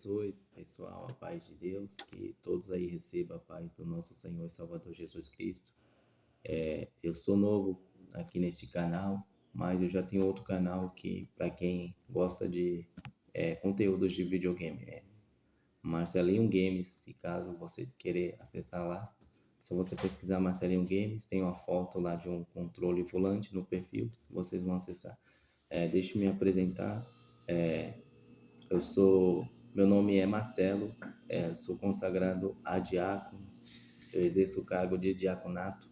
Jesus, pessoal, a paz de Deus, que todos aí recebam a paz do nosso Senhor e Salvador Jesus Cristo. Eu sou novo aqui neste canal, mas eu já tenho outro canal que, para quem gosta de conteúdos de videogame, Marcelinho Games. Se caso vocês querem acessar lá, se você pesquisar Marcelinho Games, tem uma foto lá de um controle volante no perfil, vocês vão acessar. Deixa eu me apresentar. Meu nome é Marcelo, sou consagrado a diácono, eu exerço o cargo de diaconato,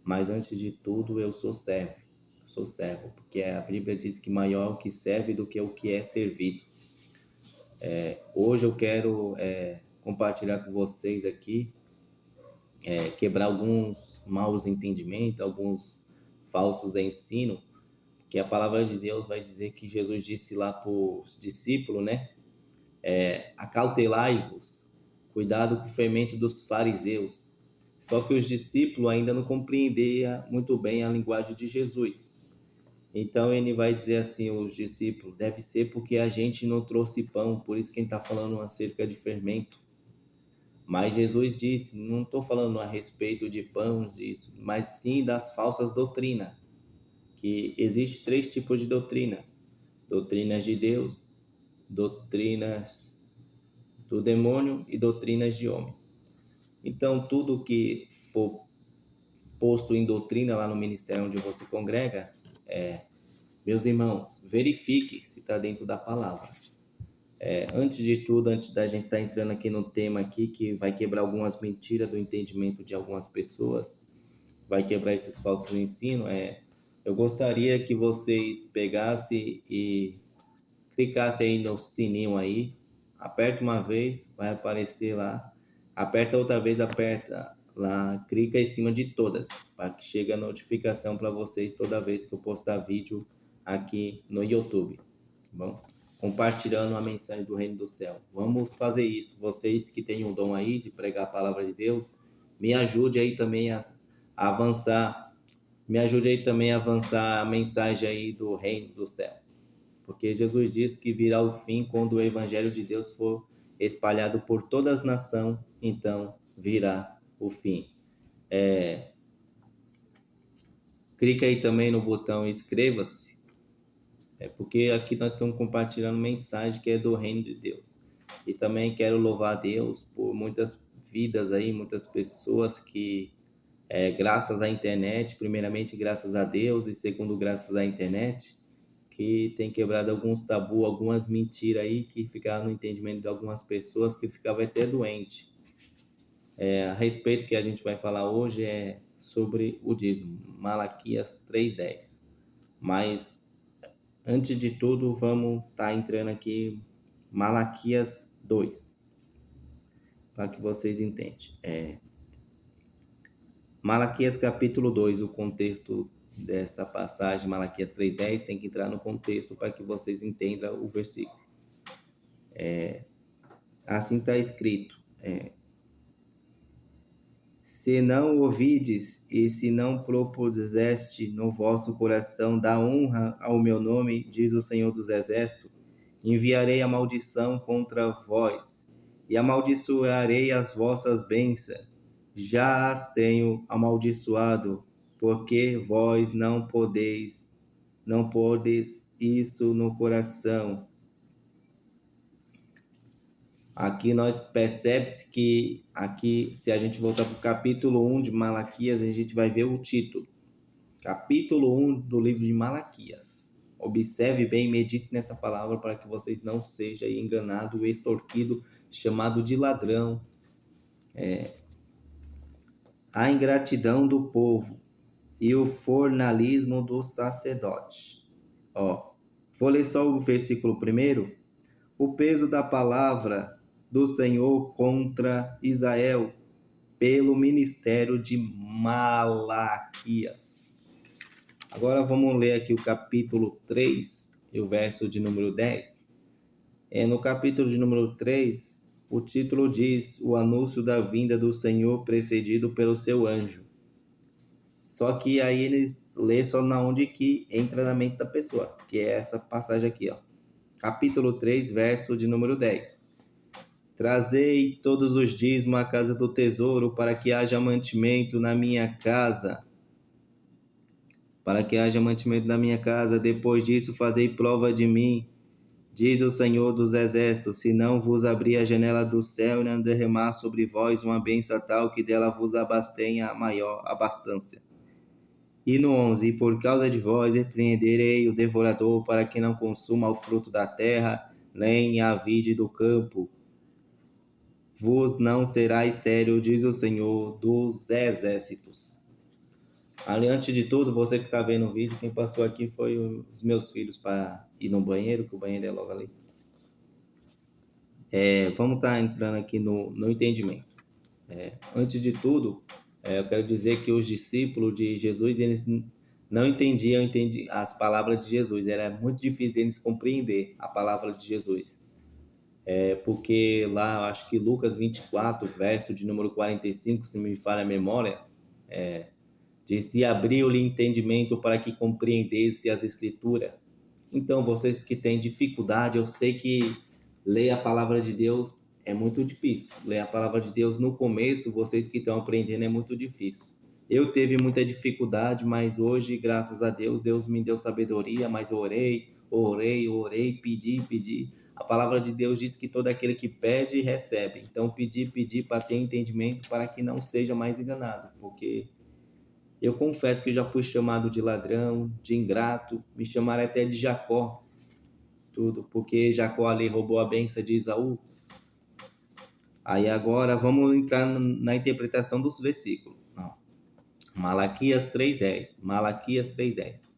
mas antes de tudo eu sou servo, porque a Bíblia diz que maior é o que serve do que o que é servido. Hoje eu quero compartilhar com vocês aqui, quebrar alguns maus entendimentos, alguns falsos ensinos, que a palavra de Deus vai dizer que Jesus disse lá para os discípulos, né? Acautelai-vos, cuidado com o fermento dos fariseus. Só que os discípulos ainda não compreendiam muito bem a linguagem de Jesus. Então ele vai dizer assim, os discípulos, deve ser porque a gente não trouxe pão, por isso que ele está falando acerca de fermento. Mas Jesus disse, não estou falando a respeito de pães, disso, mas sim das falsas doutrinas. Que existe 3 tipos de doutrinas: doutrinas de Deus, doutrinas do demônio e doutrinas de homem. Então, tudo que for posto em doutrina lá no ministério onde você congrega, meus irmãos, verifique se está dentro da palavra. Antes de tudo, antes da gente estar entrando aqui no tema aqui, que vai quebrar algumas mentiras do entendimento de algumas pessoas, vai quebrar esses falsos ensinos, eu gostaria que vocês pegassem e clicassem aí no sininho aí, aperta uma vez, vai aparecer lá, aperta outra vez, aperta lá, clica em cima de todas, para que chegue a notificação para vocês toda vez que eu postar vídeo aqui no YouTube, tá bom? Compartilhando a mensagem do Reino do Céu. Vamos fazer isso. Vocês que têm um dom aí de pregar a palavra de Deus, me ajude aí também a avançar, me ajude aí também a avançar a mensagem aí do Reino do Céu. Porque Jesus disse que virá o fim quando o Evangelho de Deus for espalhado por todas as nações, então virá o fim. Clica aí também no botão inscreva-se, porque aqui nós estamos compartilhando mensagem que é do Reino de Deus. E também quero louvar a Deus por muitas vidas aí, muitas pessoas que, graças à internet, primeiramente graças a Deus e segundo graças à internet, que tem quebrado alguns tabus, algumas mentiras aí que ficavam no entendimento de algumas pessoas que ficavam até doentes. A respeito que a gente vai falar hoje é sobre o dízimo, Malaquias 3:10. Mas antes de tudo, vamos estar entrando aqui Malaquias 2, para que vocês entendam. Malaquias capítulo 2, o contexto dessa passagem, Malaquias 3:10, tem que entrar no contexto para que vocês entendam o versículo. Assim está escrito: se não ouvides e se não propuseste no vosso coração dar honra ao meu nome, diz o Senhor dos Exércitos, enviarei a maldição contra vós e amaldiçoarei as vossas bênçãos. Já as tenho amaldiçoado, porque vós não podes isso no coração. Aqui nós percebemos que, aqui, se a gente voltar para o capítulo 1 de Malaquias, a gente vai ver o título. Capítulo 1 do livro de Malaquias. Observe bem, medite nessa palavra para que vocês não sejam enganados, extorquidos, chamados de ladrão. A ingratidão do povo e o formalismo do sacerdote. Vou ler só o versículo 1. O peso da palavra do Senhor contra Israel pelo ministério de Malaquias. Agora vamos ler aqui o capítulo 3 e o verso de número 10. No capítulo de número 3, o título diz: o anúncio da vinda do Senhor precedido pelo seu anjo. Só que aí eles lê só na onde que entra na mente da pessoa, que é essa passagem aqui, Capítulo 3, verso de número 10. Trazei todos os dízimos à casa do tesouro, para que haja mantimento na minha casa. Para que haja mantimento na minha casa. Depois disso, fazei prova de mim, diz o Senhor dos Exércitos, se não vos abrir a janela do céu e não derramar sobre vós uma bênção tal que dela vos abastenha a maior abastança. E no 11, e por causa de vós repreenderei o devorador, para que não consuma o fruto da terra, nem a vide do campo. Vos não será estéril, diz o Senhor dos Exércitos. Ali, antes de tudo, você que está vendo o vídeo, quem passou aqui foi os meus filhos para ir no banheiro, que o banheiro é logo ali. Vamos estar entrando aqui no entendimento. Antes de tudo, eu quero dizer que os discípulos de Jesus, eles não entendiam as palavras de Jesus. Era muito difícil deles compreender a palavra de Jesus. Porque lá, eu acho que Lucas 24, verso de número 45, se me falha a memória, diz: e abriu-lhe entendimento para que compreendesse as Escrituras. Então, vocês que têm dificuldade, eu sei que ler a palavra de Deus é muito difícil. Ler a palavra de Deus no começo, vocês que estão aprendendo, é muito difícil. Eu teve muita dificuldade, mas hoje, graças a Deus, Deus me deu sabedoria, mas orei, pedi. A palavra de Deus diz que todo aquele que pede, recebe. Então, pedir para ter entendimento, para que não seja mais enganado, porque eu confesso que já fui chamado de ladrão, de ingrato, me chamaram até de Jacó, tudo, porque Jacó ali roubou a bênção de Esaú. Aí agora vamos entrar na interpretação dos versículos. Malaquias 3:10.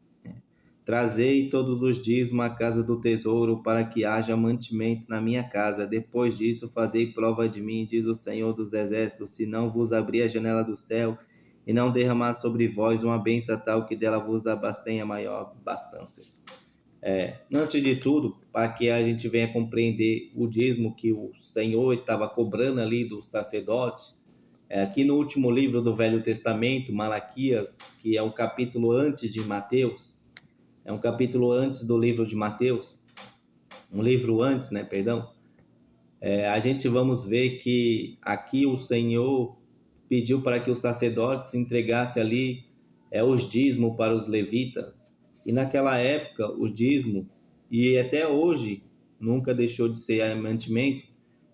Trazei todos os dízimos à casa do tesouro, para que haja mantimento na minha casa. Depois disso, fazei prova de mim, diz o Senhor dos Exércitos, se não vos abrir a janela do céu e não derramar sobre vós uma bênção tal que dela vos abastenha a maior abastança. Antes de tudo, para que a gente venha compreender o dízimo que o Senhor estava cobrando ali dos sacerdotes, aqui no último livro do Velho Testamento, Malaquias, que é um capítulo antes de Mateus, é um capítulo antes do livro de Mateus, um livro antes, perdão, a gente vamos ver que aqui o Senhor pediu para que os sacerdotes entregassem ali os dízimos para os levitas. E naquela época, o dízimo, e até hoje, nunca deixou de ser mantimento,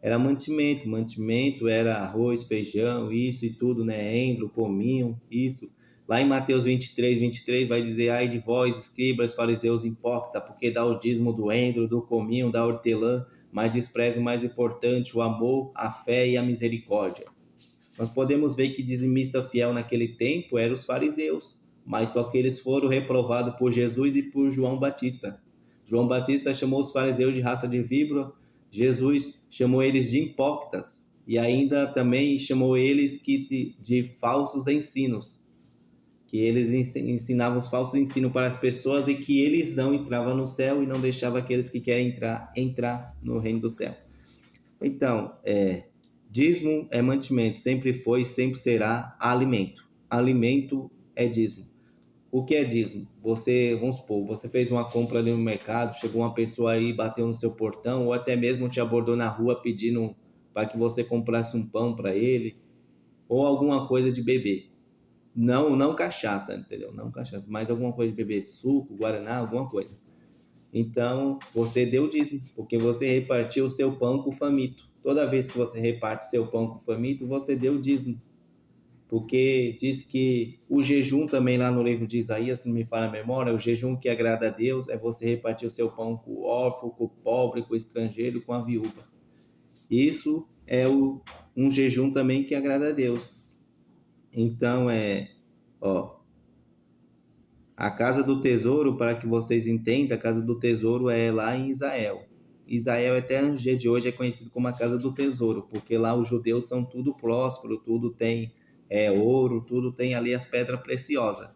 era mantimento. Mantimento era arroz, feijão, isso e tudo, endro, cominho, isso. Lá em Mateus 23 vai dizer: ai de vós, escribas, fariseus, hipócritas, porque dá o dízimo do endro, do cominho, da hortelã, mas despreza o mais importante, o amor, a fé e a misericórdia. Nós podemos ver que dizimista fiel naquele tempo eram os fariseus, mas só que eles foram reprovados por Jesus e por João Batista. João Batista chamou os fariseus de raça de víbora, Jesus chamou eles de hipócritas e ainda também chamou eles de falsos ensinos, que eles ensinavam os falsos ensinos para as pessoas e que eles não entravam no céu e não deixavam aqueles que querem entrar no reino do céu. Então, dízimo é mantimento, sempre foi, sempre será alimento. Alimento é dízimo. O que é dízimo? Vamos supor, você fez uma compra ali no mercado, chegou uma pessoa aí, bateu no seu portão, ou até mesmo te abordou na rua pedindo para que você comprasse um pão para ele, ou alguma coisa de beber. Não cachaça, entendeu? Não cachaça, mas alguma coisa de beber, suco, guaraná, alguma coisa. Então, você deu dízimo, porque você repartiu o seu pão com o faminto. Toda vez que você reparte seu pão com o faminto, você deu dízimo. Porque diz que o jejum também lá no livro de Isaías, se não me falha a memória, o jejum que agrada a Deus é você repartir o seu pão com o órfão, com o pobre, com o estrangeiro, com a viúva. Isso é um jejum também que agrada a Deus. Então, a casa do tesouro, para que vocês entendam, a casa do tesouro é lá em Israel. Israel até no dia de hoje é conhecido como a casa do tesouro, porque lá os judeus são tudo próspero, tudo tem ouro, tudo tem ali as pedras preciosas.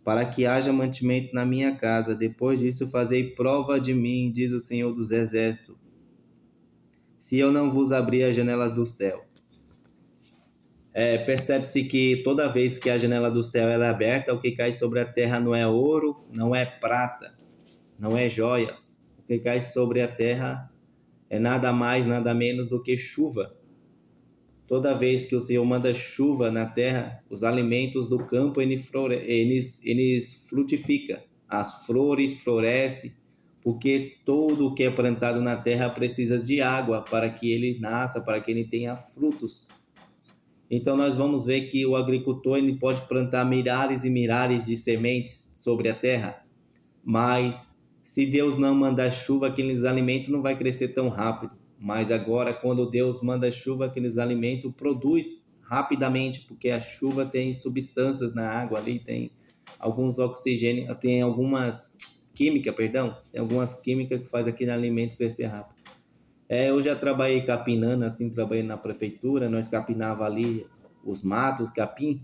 Para que haja mantimento na minha casa, depois disso fazei prova de mim, diz o Senhor dos Exércitos, se eu não vos abrir a janela do céu. Percebe-se que toda vez que a janela do céu é aberta, o que cai sobre a terra não é ouro, não é prata, não é joias. O que cai sobre a terra é nada mais, nada menos do que chuva. Toda vez que o Senhor manda chuva na terra, os alimentos do campo eles frutificam, as flores florescem, porque tudo o que é plantado na terra precisa de água para que ele nasça, para que ele tenha frutos. Então nós vamos ver que o agricultor ele pode plantar milhares e milhares de sementes sobre a terra, mas se Deus não mandar chuva, aqueles alimentos não vai crescer tão rápido. Mas agora, quando Deus manda chuva, aqueles alimentos produz rapidamente, porque a chuva tem substâncias na água ali, tem alguns oxigênio, tem algumas química, perdão, tem algumas químicas que faz aquele alimento crescer rápido. Eu já trabalhei capinando, assim, trabalhei na prefeitura, nós capinava ali os matos, capim.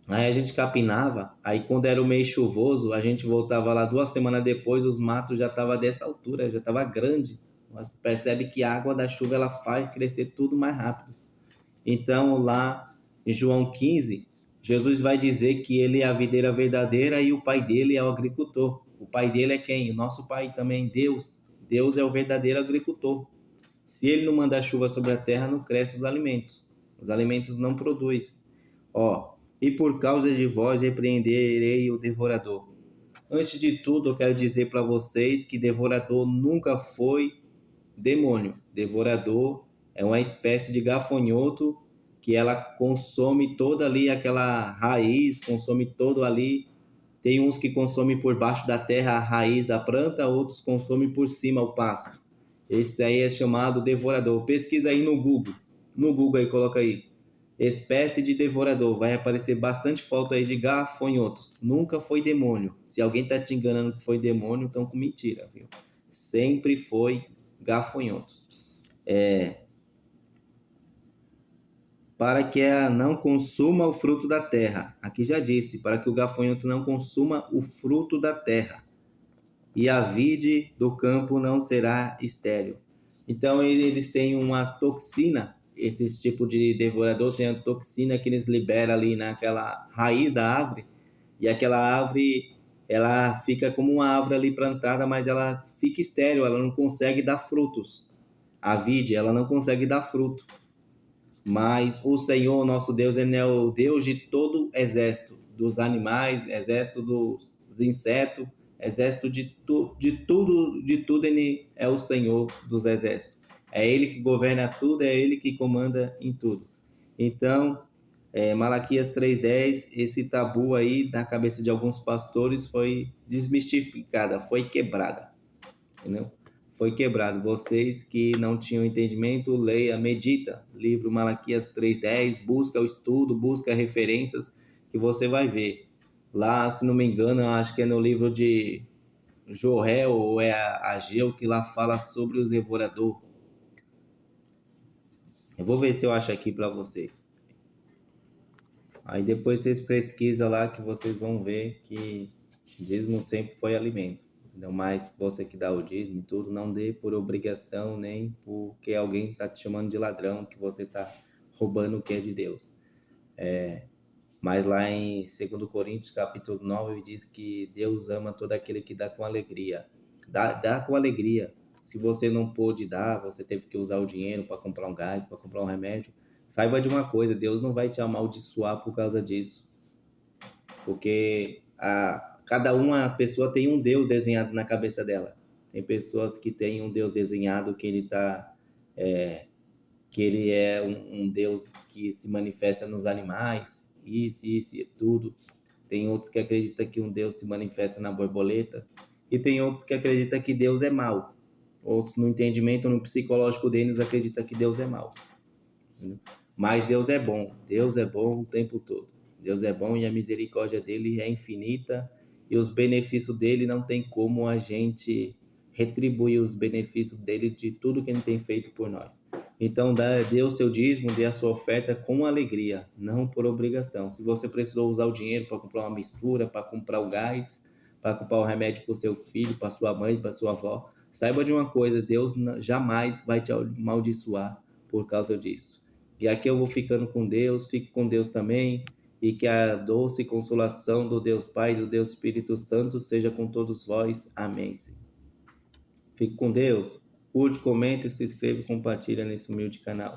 Aí a gente capinava, aí quando era o mês chuvoso, a gente voltava lá 2 semanas depois, os matos já estavam dessa altura, já estava grande. Mas percebe que a água da chuva ela faz crescer tudo mais rápido. Então lá em João 15, Jesus vai dizer que ele é a videira verdadeira e o pai dele é o agricultor. O pai dele é quem? O nosso pai também, Deus. Deus é o verdadeiro agricultor. Se ele não mandar chuva sobre a terra, não cresce os alimentos. Os alimentos não produzem. E por causa de vós repreenderei o devorador. Antes de tudo, eu quero dizer para vocês que devorador nunca foi demônio. Devorador é uma espécie de gafanhoto que ela consome toda ali aquela raiz, consome todo ali. Tem uns que consomem por baixo da terra a raiz da planta, outros consomem por cima o pasto. Esse aí é chamado devorador. Pesquisa aí no Google. No Google aí, coloca aí. Espécie de devorador. Vai aparecer bastante foto aí de gafanhotos. Nunca foi demônio. Se alguém tá te enganando que foi demônio, então com mentira, viu? Sempre foi gafanhotos. Para que ela não consuma o fruto da terra. Aqui já disse, para que o gafanhoto não consuma o fruto da terra. E a vide do campo não será estéril. Então eles têm uma toxina, esse tipo de devorador tem a toxina que eles liberam ali naquela raiz da árvore, e aquela árvore ela fica como uma árvore ali plantada, mas ela fica estéril, ela não consegue dar frutos. A vide, ela não consegue dar fruto. Mas o Senhor, nosso Deus, ele é o Deus de todo exército, dos animais, exército dos insetos, exército de tudo ele é o Senhor dos exércitos. É ele que governa tudo, é ele que comanda em tudo. Então, Malaquias 3:10, esse tabu aí na cabeça de alguns pastores foi desmistificada, foi quebrada, entendeu? Foi quebrado. Vocês que não tinham entendimento, leia, medita, livro Malaquias 3:10, busca o estudo, busca referências que você vai ver. Lá, se não me engano, eu acho que é no livro de Joel ou é Ageu que lá fala sobre o devorador. Eu vou ver se eu acho aqui para vocês. Aí depois vocês pesquisam lá que vocês vão ver que dízimo sempre foi alimento. Entendeu? Mas você que dá o dízimo e tudo, não dê por obrigação, nem porque alguém está te chamando de ladrão, que você está roubando o que é de Deus. Mas lá em 2 Coríntios capítulo 9 diz que Deus ama todo aquele que dá com alegria. Dá com alegria. Se você não pôde dar, você teve que usar o dinheiro para comprar um gás, para comprar um remédio, saiba de uma coisa, Deus não vai te amaldiçoar por causa disso. Porque cada uma pessoa tem um Deus desenhado na cabeça dela. Tem pessoas que têm um Deus desenhado que que ele é um Deus que se manifesta nos animais, isso e tudo. Tem outros que acreditam que um Deus se manifesta na borboleta. E tem outros que acreditam que Deus é mau. Outros, no entendimento, no psicológico deles, acreditam que Deus é mau. Mas Deus é bom. Deus é bom o tempo todo. Deus é bom e a misericórdia dele é infinita. E os benefícios dele não tem como a gente retribuir os benefícios dele de tudo que ele tem feito por nós. Então, dê o seu dízimo, dê a sua oferta com alegria, não por obrigação. Se você precisou usar o dinheiro para comprar uma mistura, para comprar o gás, para comprar o remédio para o seu filho, para sua mãe, para sua avó, saiba de uma coisa, Deus jamais vai te amaldiçoar por causa disso. E aqui eu vou ficando com Deus, fique com Deus também, e que a doce consolação do Deus Pai e do Deus Espírito Santo seja com todos vós. Amém. Fique com Deus. Curte, comenta, se inscreva e compartilha nesse humilde canal.